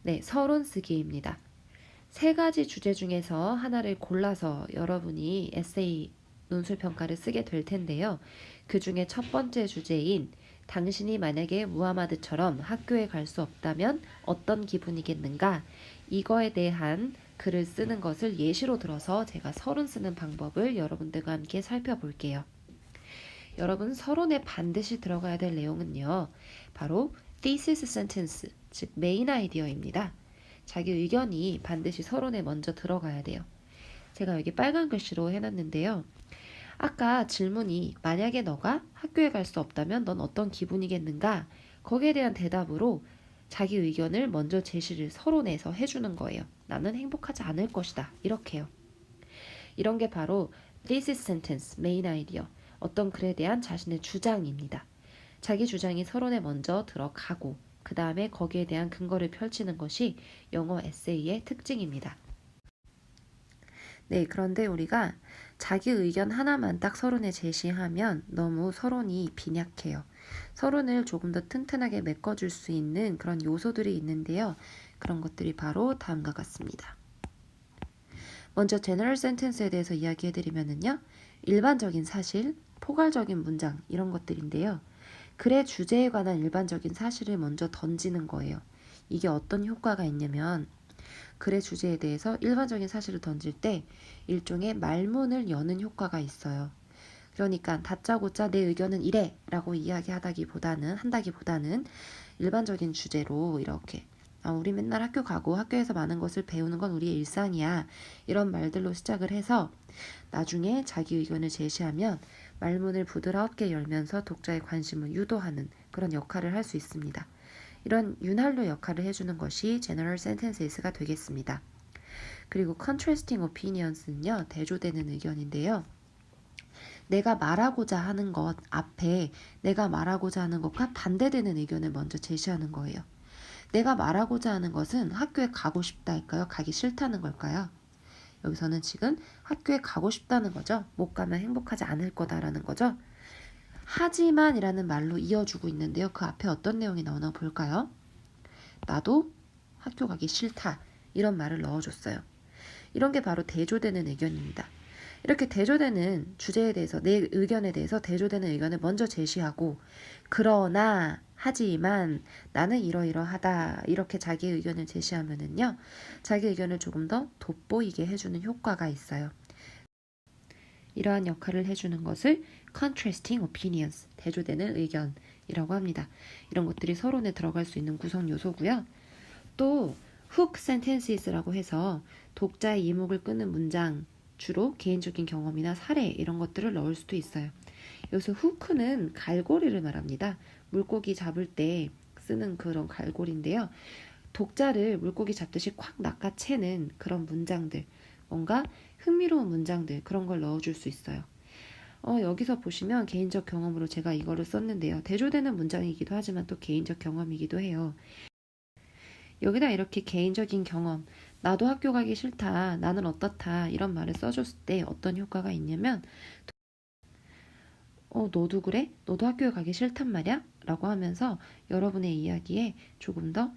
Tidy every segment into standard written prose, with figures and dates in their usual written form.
네, 서론 쓰기입니다. 세 가지 주제 중에서 하나를 골라서 여러분이 에세이 논술 평가를 쓰게 될 텐데요. 그 중에 첫 번째 주제인 당신이 만약에 무하마드처럼 학교에 갈 수 없다면 어떤 기분이겠는가? 이거에 대한 글을 쓰는 것을 예시로 들어서 제가 서론 쓰는 방법을 여러분들과 함께 살펴볼게요. 여러분, 서론에 반드시 들어가야 될 내용은요. 바로 thesis sentence, 즉 메인 아이디어입니다. 자기 의견이 반드시 서론에 먼저 들어가야 돼요. 제가 여기 빨간 글씨로 해놨는데요. 아까 질문이 만약에 너가 학교에 갈 수 없다면 넌 어떤 기분이겠는가? 거기에 대한 대답으로 자기 의견을 먼저 제시를 서론에서 해주는 거예요. 나는 행복하지 않을 것이다. 이렇게요. 이런 게 바로 thesis sentence, 메인 아이디어. 어떤 글에 대한 자신의 주장입니다. 자기 주장이 서론에 먼저 들어가고 그 다음에 거기에 대한 근거를 펼치는 것이 영어 에세이의 특징입니다. 네, 그런데 우리가 자기 의견 하나만 딱 서론에 제시하면 너무 서론이 빈약해요. 서론을 조금 더 튼튼하게 메꿔줄 수 있는 그런 요소들이 있는데요. 그런 것들이 바로 다음과 같습니다. 먼저 general sentence에 대해서 이야기해드리면요. 일반적인 사실, 포괄적인 문장 이런 것들인데요. 글의 주제에 관한 일반적인 사실을 먼저 던지는 거예요. 이게 어떤 효과가 있냐면 글의 주제에 대해서 일반적인 사실을 던질 때 일종의 말문을 여는 효과가 있어요. 그러니까 다짜고짜 내 의견은 이래 라고 한다기보다는 일반적인 주제로 이렇게 우리 맨날 학교 가고 학교에서 많은 것을 배우는 건 우리의 일상이야. 이런 말들로 시작을 해서 나중에 자기 의견을 제시하면 말문을 부드럽게 열면서 독자의 관심을 유도하는 그런 역할을 할 수 있습니다. 이런 윤활유 역할을 해주는 것이 general sentences가 되겠습니다. 그리고 contrasting opinions는요, 대조되는 의견인데요. 내가 말하고자 하는 것 앞에 내가 말하고자 하는 것과 반대되는 의견을 먼저 제시하는 거예요. 내가 말하고자 하는 것은 학교에 가고 싶다 할까요? 가기 싫다는 걸까요? 여기서는 지금 학교에 가고 싶다는 거죠. 못 가면 행복하지 않을 거다라는 거죠. 하지만이라는 말로 이어주고 있는데요. 그 앞에 어떤 내용이 나오나 볼까요? 나도 학교 가기 싫다. 이런 말을 넣어줬어요. 이런 게 바로 대조되는 의견입니다. 이렇게 대조되는 주제에 대해서 내 의견에 대해서 대조되는 의견을 먼저 제시하고 그러나 하지만 나는 이러이러하다 이렇게 자기 의견을 제시하면은요 자기 의견을 조금 더 돋보이게 해주는 효과가 있어요. 이러한 역할을 해주는 것을 contrasting opinions 대조되는 의견이라고 합니다. 이런 것들이 서론에 들어갈 수 있는 구성 요소고요. 또 hook sentences라고 해서 독자의 이목을 끄는 문장 주로 개인적인 경험이나 사례 이런 것들을 넣을 수도 있어요. 여기서 후크는 갈고리를 말합니다. 물고기 잡을 때 쓰는 그런 갈고리인데요. 독자를 물고기 잡듯이 콱 낚아채는 그런 문장들, 뭔가 흥미로운 문장들 그런 걸 넣어줄 수 있어요. 여기서 보시면 개인적 경험으로 제가 이거를 썼는데요. 대조되는 문장이기도 하지만 또 개인적 경험이기도 해요. 여기다 이렇게 개인적인 경험, 나도 학교 가기 싫다, 나는 어떻다 이런 말을 써줬을 때 어떤 효과가 있냐면 너도 그래? 너도 학교에 가기 싫단 말이야? 라고 하면서 여러분의 이야기에 조금 더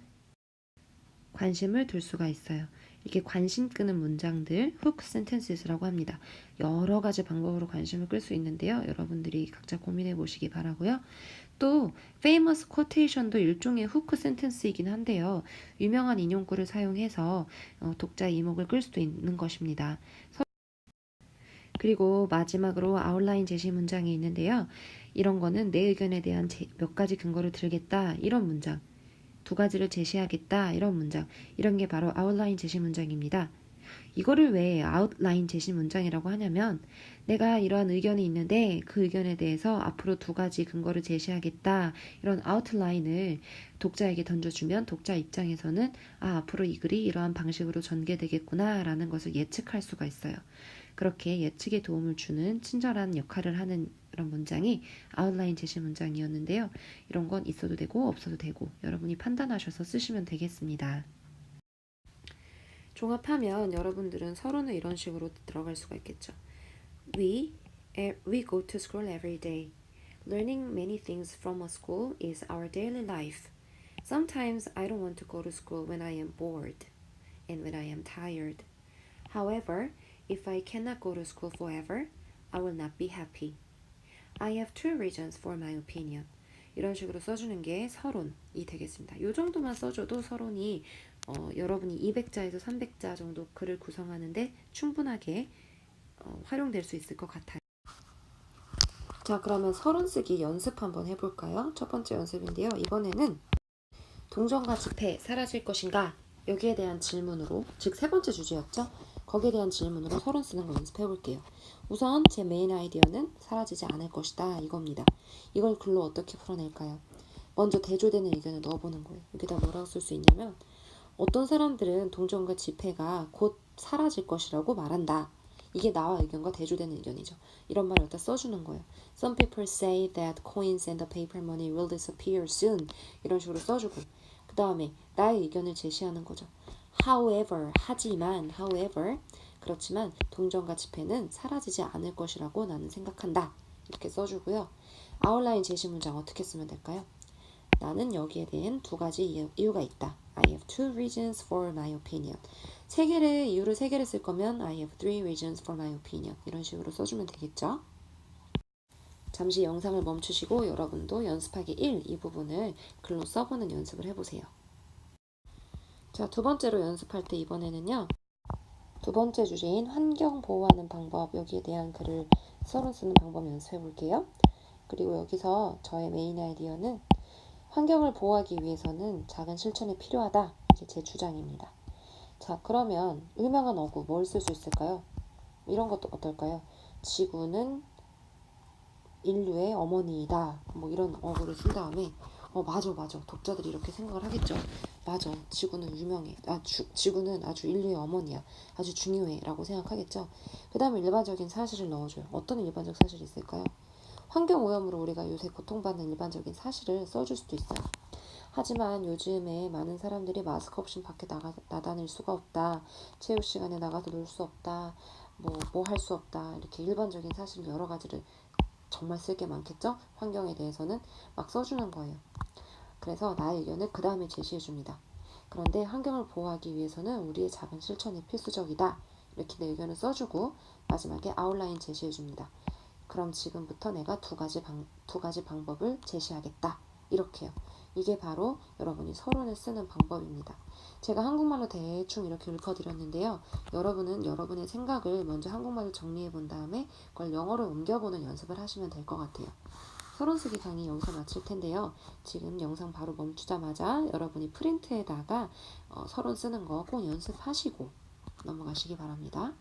관심을 둘 수가 있어요. 이렇게 관심 끄는 문장들, hook sentences라고 합니다. 여러 가지 방법으로 관심을 끌 수 있는데요. 여러분들이 각자 고민해 보시기 바라고요. 또 famous quotation도 일종의 hook sentence이긴 한데요. 유명한 인용구를 사용해서 독자의 이목을 끌 수도 있는 것입니다. 그리고 마지막으로 아웃라인 제시 문장이 있는데요. 이런 거는 내 의견에 대한 몇 가지 근거를 들겠다 이런 문장, 두 가지를 제시하겠다 이런 문장, 이런 게 바로 아웃라인 제시 문장입니다. 이거를 왜 아웃라인 제시 문장이라고 하냐면 내가 이러한 의견이 있는데 그 의견에 대해서 앞으로 두 가지 근거를 제시하겠다 이런 아웃라인을 독자에게 던져주면 독자 입장에서는 앞으로 이 글이 이러한 방식으로 전개되겠구나 라는 것을 예측할 수가 있어요. 그렇게 예측에 도움을 주는 친절한 역할을 하는 그런 문장이 아웃라인 제시 문장이었는데요. 이런 건 있어도 되고 없어도 되고 여러분이 판단하셔서 쓰시면 되겠습니다. 종합하면 여러분들은 서론을 이런 식으로 들어갈 수가 있겠죠. We go to school every day. Learning many things from a school is our daily life. Sometimes I don't want to go to school when I am bored and when I am tired. However, if I cannot go to school forever, I will not be happy. I have two reasons for my opinion. 이런 식으로 써주는 게 서론이 되겠습니다. 이 정도만 써줘도 서론이 여러분이 200자에서 300자 정도 글을 구성하는데 충분하게 활용될 수 있을 것 같아요. 자, 그러면 서론 쓰기 연습 한번 해볼까요? 첫 번째 연습인데요. 이번에는 동전과 지폐 사라질 것인가? 여기에 대한 질문으로, 즉 세 번째 주제였죠? 거기에 대한 질문으로 서론 쓰는 거 연습해 볼게요. 우선 제 메인 아이디어는 사라지지 않을 것이다 이겁니다. 이걸 글로 어떻게 풀어낼까요? 먼저 대조되는 의견을 넣어보는 거예요. 여기다 뭐라고 쓸 수 있냐면 어떤 사람들은 동전과 지폐가 곧 사라질 것이라고 말한다. 이게 나와 의견과 대조되는 의견이죠. 이런 말을 여기다 써주는 거예요. Some people say that coins and the paper money will disappear soon. 이런 식으로 써주고 그 다음에 나의 의견을 제시하는 거죠. However, 하지만, however, 그렇지만 동전과 지폐는 사라지지 않을 것이라고 나는 생각한다. 이렇게 써주고요. 아웃라인 제시 문장 어떻게 쓰면 될까요? 나는 여기에 대한 두 가지 이유가 있다. I have two reasons for my opinion. 이유를 세 개를 쓸 거면 I have three reasons for my opinion. 이런 식으로 써주면 되겠죠. 잠시 영상을 멈추시고 여러분도 연습하기 1, 이 부분을 글로 써보는 연습을 해보세요. 자, 두 번째로 연습할 때 이번에는요. 두 번째 주제인 환경 보호하는 방법, 여기에 대한 글을 서론 쓰는 방법 연습해 볼게요. 그리고 여기서 저의 메인 아이디어는 환경을 보호하기 위해서는 작은 실천이 필요하다. 이게 제 주장입니다. 자, 그러면 유명한 어구 뭘 쓸 수 있을까요? 이런 것도 어떨까요? 지구는 인류의 어머니이다. 뭐 이런 어구를 쓴 다음에 맞아. 독자들이 이렇게 생각을 하겠죠. 맞아. 지구는 유명해. 지구는 아주 인류의 어머니야. 아주 중요해. 라고 생각하겠죠. 그 다음에 일반적인 사실을 넣어줘요. 어떤 일반적 사실이 있을까요? 환경오염으로 우리가 요새 고통받는 일반적인 사실을 써줄 수도 있어요. 하지만 요즘에 많은 사람들이 마스크 없이 밖에 나다닐 수가 없다. 체육 시간에 나가서 놀 수 없다. 뭐 할 수 없다. 이렇게 일반적인 사실 여러 가지를 정말 쓸 게 많겠죠? 환경에 대해서는 막 써주는 거예요. 그래서 나의 의견을 그 다음에 제시해 줍니다. 그런데 환경을 보호하기 위해서는 우리의 작은 실천이 필수적이다. 이렇게 내 의견을 써주고 마지막에 아웃라인 제시해 줍니다. 그럼 지금부터 내가 두 가지 방법을 제시하겠다. 이렇게요. 이게 바로 여러분이 서론을 쓰는 방법입니다. 제가 한국말로 대충 이렇게 읊어드렸는데요. 여러분은 여러분의 생각을 먼저 한국말로 정리해 본 다음에 그걸 영어로 옮겨보는 연습을 하시면 될 것 같아요. 서론 쓰기 강의 여기서 마칠 텐데요. 지금 영상 바로 멈추자마자 여러분이 프린트에다가 서론 쓰는 거 꼭 연습하시고 넘어가시기 바랍니다.